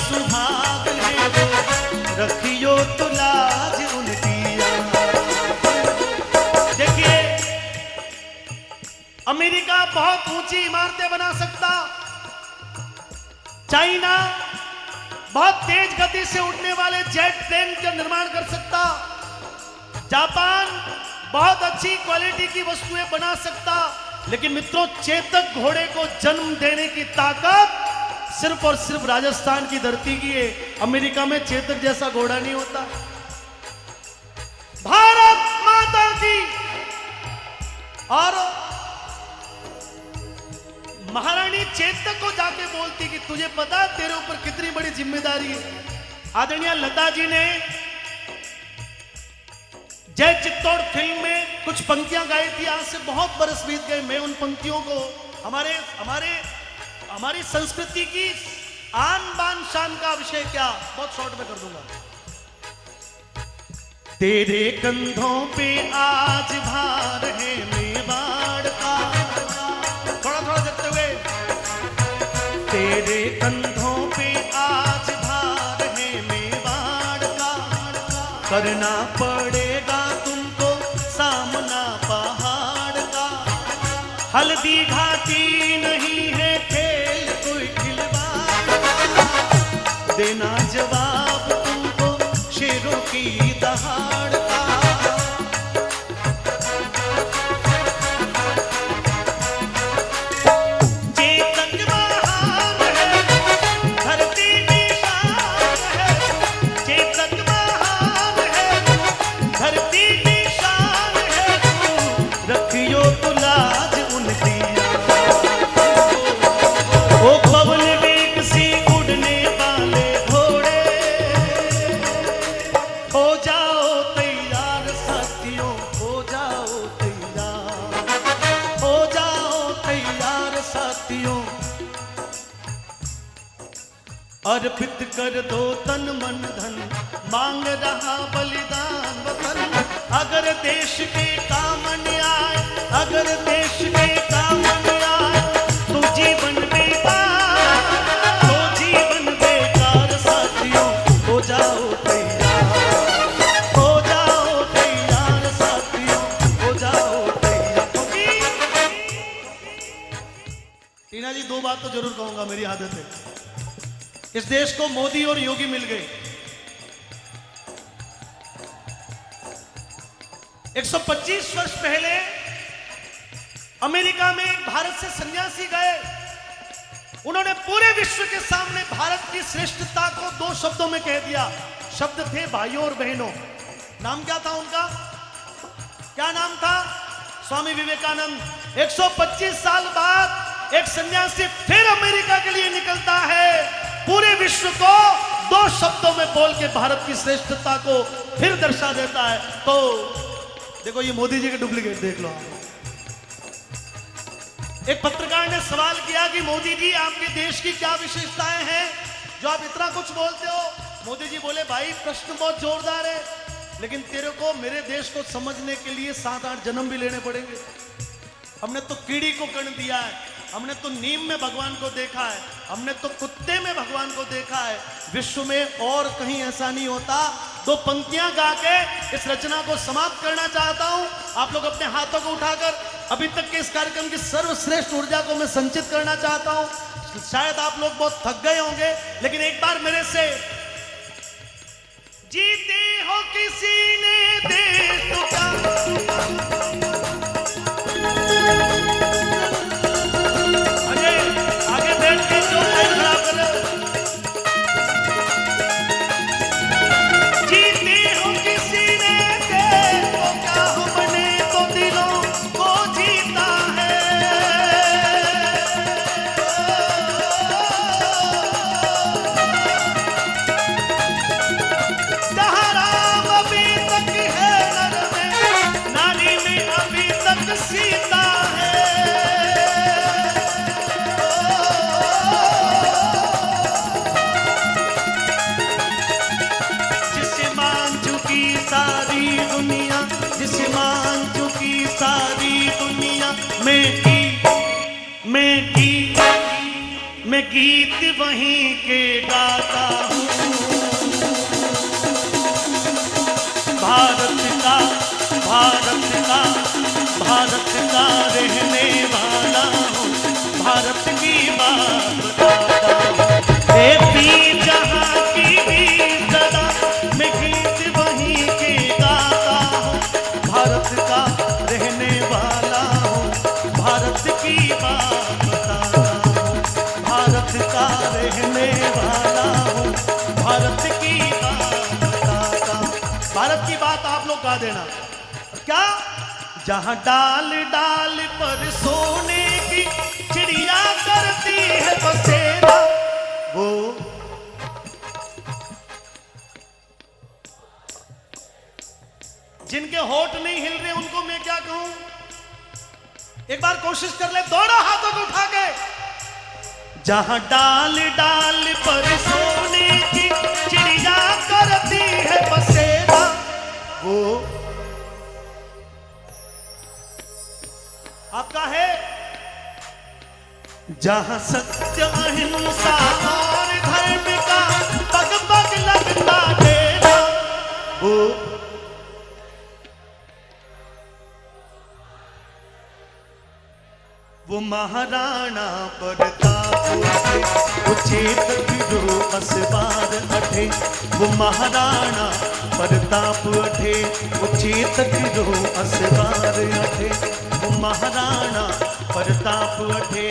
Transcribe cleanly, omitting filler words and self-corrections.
सुहाग है वो, रखियो तो लाज उनकी। देखिए, अमेरिका बहुत ऊंची इमारतें बना सकता, चाइना बहुत तेज गति से उड़ने वाले जेट प्लेन का निर्माण कर सकता, जापान बहुत अच्छी क्वालिटी की वस्तुएं बना सकता, लेकिन मित्रों चेतक घोड़े को जन्म देने की ताकत सिर्फ और सिर्फ राजस्थान की धरती की है। अमेरिका में चेतक जैसा घोड़ा नहीं होता। भारत माता की। और महारानी चेतक को जाके बोलती कि तुझे पता तेरे ऊपर कितनी बड़ी जिम्मेदारी है। आदरणीय लता जी ने जय चित्तौड़ फिल्म में कुछ पंक्तियां गाई थी, आज से बहुत बरस बीत गए। मैं उन पंक्तियों को हमारी संस्कृति की आन बान शान का विषय क्या बहुत शॉर्ट में कर दूंगा। तेरे कंधों पे आज भार है मेवाड़ का, थोड़ा थोड़ा करते हुए। तेरे कंधों पे आज भार है मेवाड़ का, करना पड़ेगा तुमको सामना पहाड़ का। हल्दी घाटी नहीं है खेल कोई खिलवाड़, देना जवाब तुमको शेरों की दहाड़ का। चेतक महान है, धरती निशान है। चेतक महान है, धरती निशान है। रखियो तो लाज उनकी। ओ पवन वेग से उड़ने वाले घोड़े, हो जाओ तैयार साथियों, हो जाओ तैयार, हो जाओ तैयार साथियों। अर्पित कर दो तन मन धन, मांग रहा बलिदान वतन। अगर देश के काम न आए, अगर देश के काम न आए, तो जीवन बेकार, तो जीवन बेकार साथियों। हो जाओ तैयार, हो जाओ तैयार साथियों, हो जाओ तैयार। टीना जी, दो बात तो जरूर कहूंगा, मेरी आदत है। इस देश को मोदी और योगी मिल गए। 125 वर्ष पहले अमेरिका में एक भारत से सन्यासी गए। उन्होंने पूरे विश्व के सामने भारत की श्रेष्ठता को दो शब्दों में कह दिया। शब्द थे भाइयों और बहनों। नाम क्या था उनका? क्या नाम था? स्वामी विवेकानंद। 125 साल बाद एक सन्यासी फिर अमेरिका के लिए निकलता है, पूरे विश्व को दो शब्दों में बोल के भारत की श्रेष्ठता को फिर दर्शा देता है। तो देखो, ये मोदी जी के डुप्लीकेट देख लो। एक पत्रकार ने सवाल किया कि मोदी जी, आपके देश की क्या विशेषताएं हैं जो आप इतना कुछ बोलते हो? मोदी जी बोले, भाई प्रश्न बहुत जोरदार है, लेकिन तेरे को मेरे देश को समझने के लिए 7-8 जन्म भी लेने पड़ेंगे। हमने तो कीड़ी को कर्ण दिया है, हमने तो नीम में भगवान को देखा है, हमने तो कुत्ते में भगवान को देखा है। विश्व में और कहीं ऐसा नहीं होता। दो पंक्तियां गा के इस रचना को समाप्त करना चाहता हूं। आप लोग अपने हाथों को उठाकर अभी तक के इस कार्यक्रम की सर्वश्रेष्ठ ऊर्जा को मैं संचित करना चाहता हूं। शायद आप लोग बहुत थक गए होंगे, लेकिन एक बार मेरे से, जीते हो किसी ने देश तो आगे बैठ के जो खड़ा कर, जीते हो किसी ने देश तो क्या, हमने तो दिलों को जीता है। जहाँ राम अभी तक है नर में, नारी में अभी तक सीता है। जिसे मान चुकी सारी दुनिया, जिसे मान चुकी सारी दुनिया, मैं गीत वहीं के गाता देना। क्या? जहां डाल डाल पर सोने की चिड़िया करती है बसेरा, वो जिनके होठ नहीं हिल रहे उनको मैं क्या कहूं? एक बार कोशिश कर ले, दोनों हाथों को उठा के। जहां डाल डाल पर सोने की चिड़िया करती है बसेरा, वो आपका है। जहां सत्य अहिंसा और धर्म का पग पग लगता डेरा, वो महाराणा प्रताप वो चेतक जो असवार अठे, वो महाराणा प्रताप अठे, वो चेतक जो असवार अठे, वो महाराणा प्रताप अठे।